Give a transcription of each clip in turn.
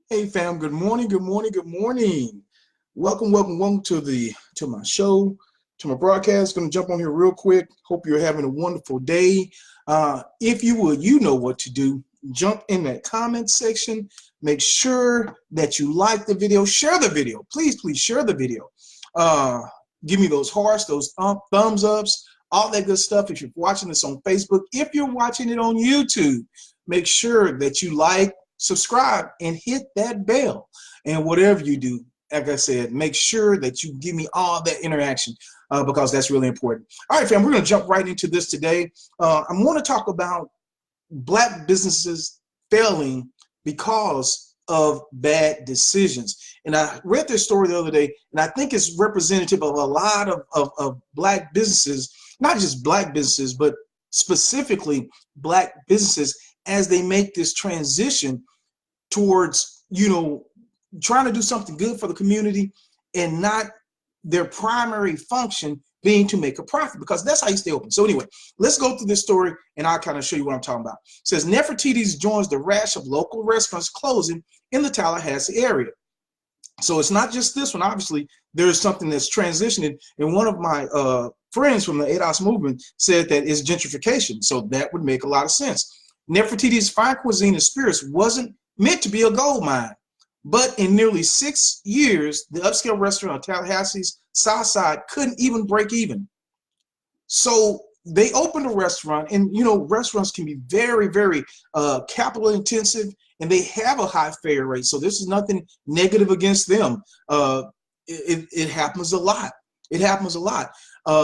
Hey fam, good morning, good morning, good morning. Welcome to my show, to my broadcast. Gonna jump on here real quick. Hope you're having a wonderful day. If you would, you know what to do. Jump in that comment section. Make sure that you like the video. Share the video. Please share the video. Uh, Give me those hearts, those thumbs ups, all that good stuff. If you're watching this on Facebook, if you're watching it on YouTube, make sure that you like, subscribe, and hit that bell. And whatever you do, like I said, make sure that you give me all that interaction because that's really important. All right, fam, we're going to jump right into this today. I'm going to talk about Black businesses failing because of bad decisions. And I read this story the other day, and I think it's representative of a lot of Black businesses, not just Black businesses, but specifically Black businesses as they make this transition towards, trying to do something good for the community and not their primary function being to make a profit, because that's how you stay open. So anyway, let's go through this story and I'll kind of show you what I'm talking about. It says Nefertitis joins the rash of local restaurants closing in the Tallahassee area. So it's not just this one. Obviously, there's something that's transitioning. And one of my friends from the ADOS movement said that it's gentrification. So that would make a lot of sense. Nefertiti's fine cuisine and spirits wasn't meant to be a gold mine. But in nearly 6 years, the upscale restaurant on Tallahassee's South Side couldn't even break even. So they opened a restaurant, and restaurants can be very, very capital intensive, and they have a high failure rate. So this is nothing negative against them. It happens a lot. It happens a lot.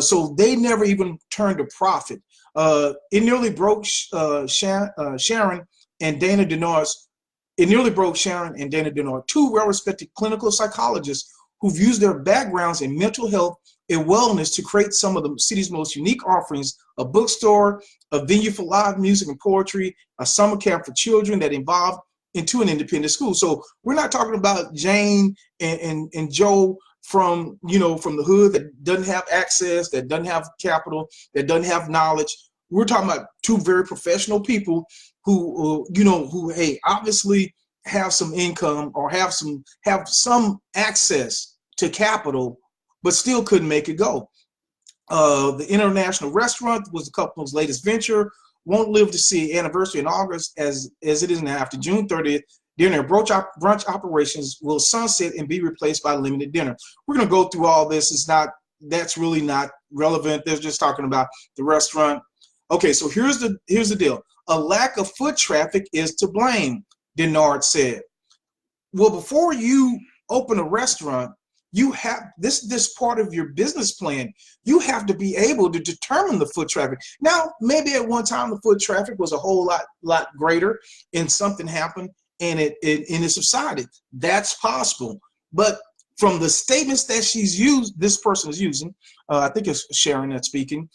So they never even turned a profit. It nearly broke Sharon and Dana Denard's. It nearly broke Sharon and Dana Denard, two well-respected clinical psychologists who've used their backgrounds in mental health and wellness to create some of the city's most unique offerings: a bookstore, a venue for live music and poetry, a summer camp for children that evolved into an independent school. So we're not talking about Jane and Joe from the hood that doesn't have access, that doesn't have capital, that doesn't have knowledge. We're talking about two very professional people who hey, obviously have some income or have some access to capital, but still couldn't make it go. The International Restaurant was the couple's latest venture. Won't live to see anniversary in August as it is now. After June 30th, dinner brunch operations will sunset and be replaced by limited dinner. We're going to go through all this. That's really not relevant. They're just talking about the restaurant. Okay, so here's the deal. A lack of foot traffic is to blame, Denard said. Well, before you open a restaurant, you have this part of your business plan. You have to be able to determine the foot traffic. Now, maybe at one time the foot traffic was a whole lot greater, and something happened and it subsided. That's possible. But from the statements that this person is using, I think it's Sharon that's speaking.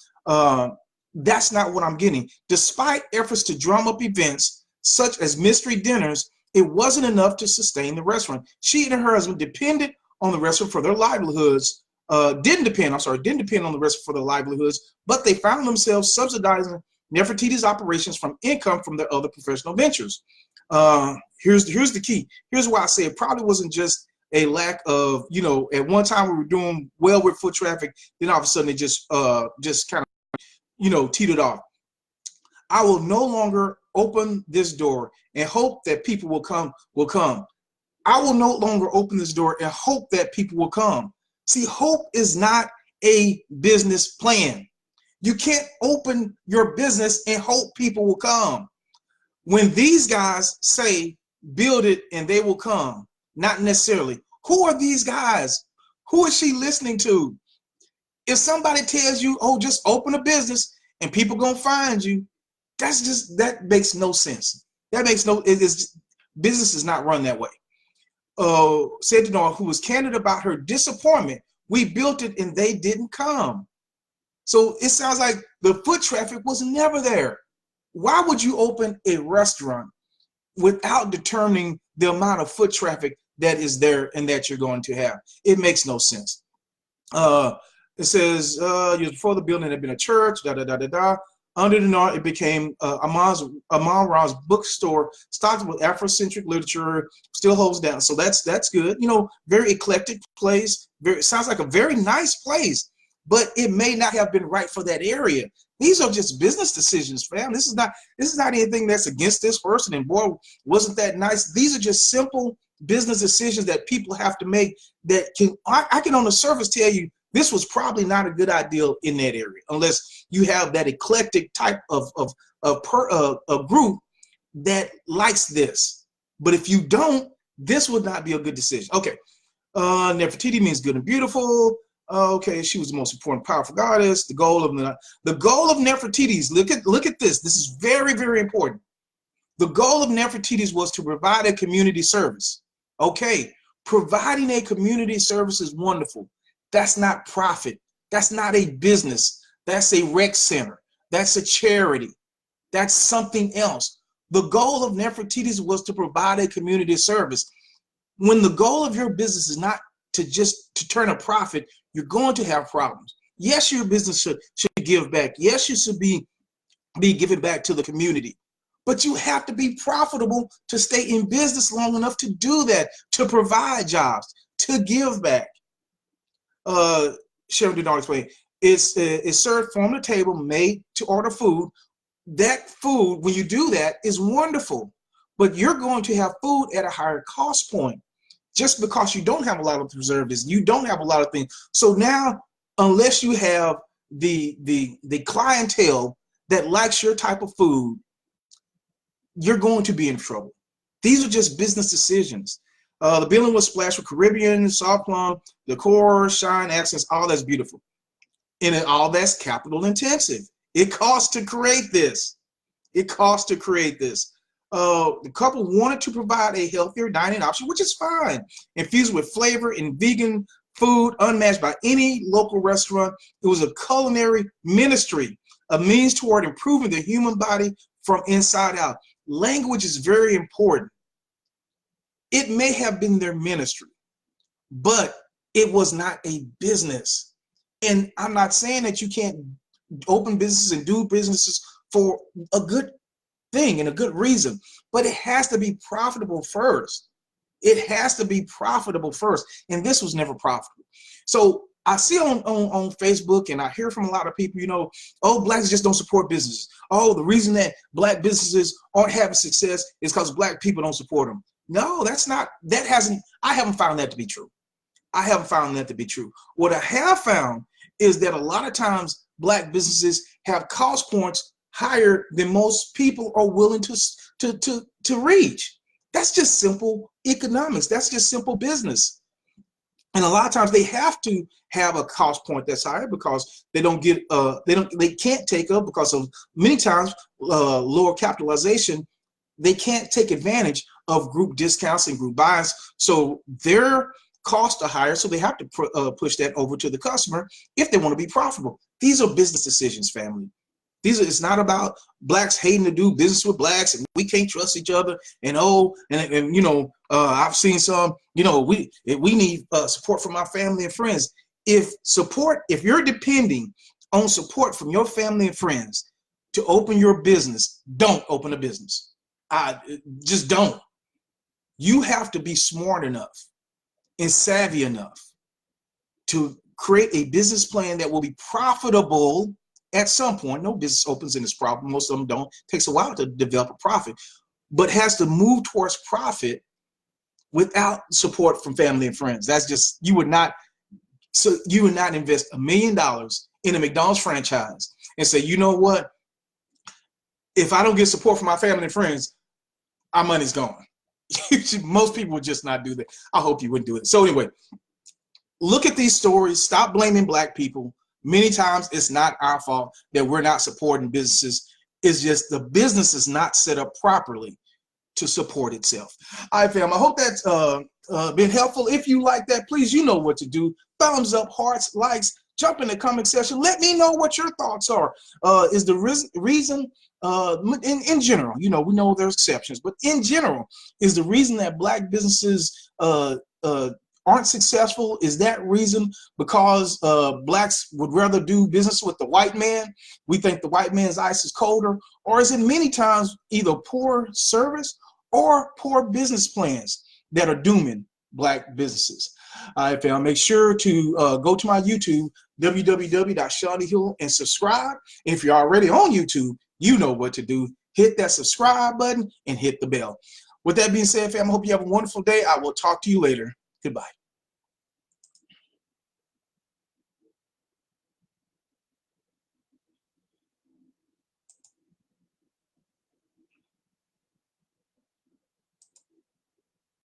That's not what I'm getting. Despite efforts to drum up events such as mystery dinners, it wasn't enough to sustain the restaurant. She and her husband depended on the restaurant for their livelihoods. Didn't depend on the restaurant for their livelihoods, but they found themselves subsidizing Nefertiti's operations from income from their other professional ventures. Here's the key. Here's why I say it probably wasn't just a lack of, at one time we were doing well with foot traffic, then all of a sudden it just kind of teetered off. I will no longer open this door and hope that people will come. I will no longer open this door and hope that people will come. See, hope is not a business plan. You can't open your business and hope people will come. When these guys say build it and they will come, not necessarily. Who are these guys? Who is she listening to? If somebody tells you, oh, just open a business and people gonna find you, that makes no sense. Business is not run that way. Said to Nora, who was candid about her disappointment, we built it and they didn't come. So it sounds like the foot traffic was never there. Why would you open a restaurant without determining the amount of foot traffic that is there and that you're going to have? It makes no sense. It says, before the building had been a church, Under the NAR, it became Amon Ra's bookstore, stocked with Afrocentric literature, still holds down. So that's good. You know, very eclectic place. Sounds like a very nice place, but it may not have been right for that area. These are just business decisions, fam. This is not anything that's against this person. And boy, wasn't that nice? These are just simple business decisions that people have to make. That I can on the surface tell you this was probably not a good idea in that area, unless you have that eclectic type of group that likes this. But if you don't, this would not be a good decision. Okay, Nefertiti means good and beautiful. Okay, she was the most important, powerful goddess. The goal of Nefertiti's. Look at this. This is very, very important. The goal of Nefertiti's was to provide a community service. Okay, providing a community service is wonderful. That's not profit. That's not a business. That's a rec center. That's a charity. That's something else. The goal of Nefertiti's was to provide a community service. When the goal of your business is not to turn a profit, you're going to have problems. Yes, your business should give back. Yes, you should be giving back to the community. But you have to be profitable to stay in business long enough to do that, to provide jobs, to give back. Sharon did not explain. It's served from the table, made to order food. That food, when you do that, is wonderful. But you're going to have food at a higher cost point just because you don't have a lot of preservatives. You don't have a lot of things. So now, unless you have the clientele that likes your type of food, you're going to be in trouble. These are just business decisions. The building was splashed with Caribbean, soft plum, decor, shine, accents, all that's beautiful. And all that's capital intensive. It costs to create this. It costs to create this. The couple wanted to provide a healthier dining option, which is fine, infused with flavor and vegan food unmatched by any local restaurant. It was a culinary ministry, a means toward improving the human body from inside out. Language is very important. It may have been their ministry, but it was not a business. And I'm not saying that you can't open businesses and do businesses for a good thing and a good reason, but it has to be profitable first. It has to be profitable first. And this was never profitable. So I see on Facebook and I hear from a lot of people, you know, oh, blacks just don't support businesses. Oh, the reason that black businesses aren't having success is because black people don't support them. No, I haven't found that to be true. I haven't found that to be true. What I have found is that a lot of times black businesses have cost points higher than most people are willing to reach. That's just simple economics. That's just simple business. And a lot of times they have to have a cost point that's higher because they can't take up because of many times lower capitalization. They can't take advantage of group discounts and group buys. So their costs are higher, so they have to push that over to the customer if they want to be profitable. These are business decisions, family. It's not about blacks hating to do business with blacks and we can't trust each other and you know, I've seen some, you know, we need support from our family and friends. If you're depending on support from your family and friends to open your business, don't open a business. Just don't. You have to be smart enough and savvy enough to create a business plan that will be profitable at some point. No business opens in this problem. Most of them don't. It takes a while to develop a profit, but has to move towards profit without support from family and friends. That's just, you would not invest $1 million in a McDonald's franchise and say, you know what, if I don't get support from my family and friends, our money's gone. Most people would just not do that. I hope you wouldn't do it. So anyway, look at these stories. Stop blaming black people. Many times it's not our fault that we're not supporting businesses. It's just the business is not set up properly to support itself. All right, fam, I hope that's been helpful. If you like that, please, you know what to do. Thumbs up, hearts, likes, jump in the comment section. Let me know what your thoughts are. Is the reason, in general, you know, we know there's exceptions, but in general, is the reason that black businesses aren't successful? Is that reason because blacks would rather do business with the white man? We think the white man's ice is colder, or is it many times either poor service or poor business plans that are dooming black businesses? All right, fam, make sure to go to my YouTube, www.shawneehill, and subscribe. If you're already on YouTube, you know what to do. Hit that subscribe button and hit the bell. With that being said, fam, I hope you have a wonderful day. I will talk to you later. Goodbye.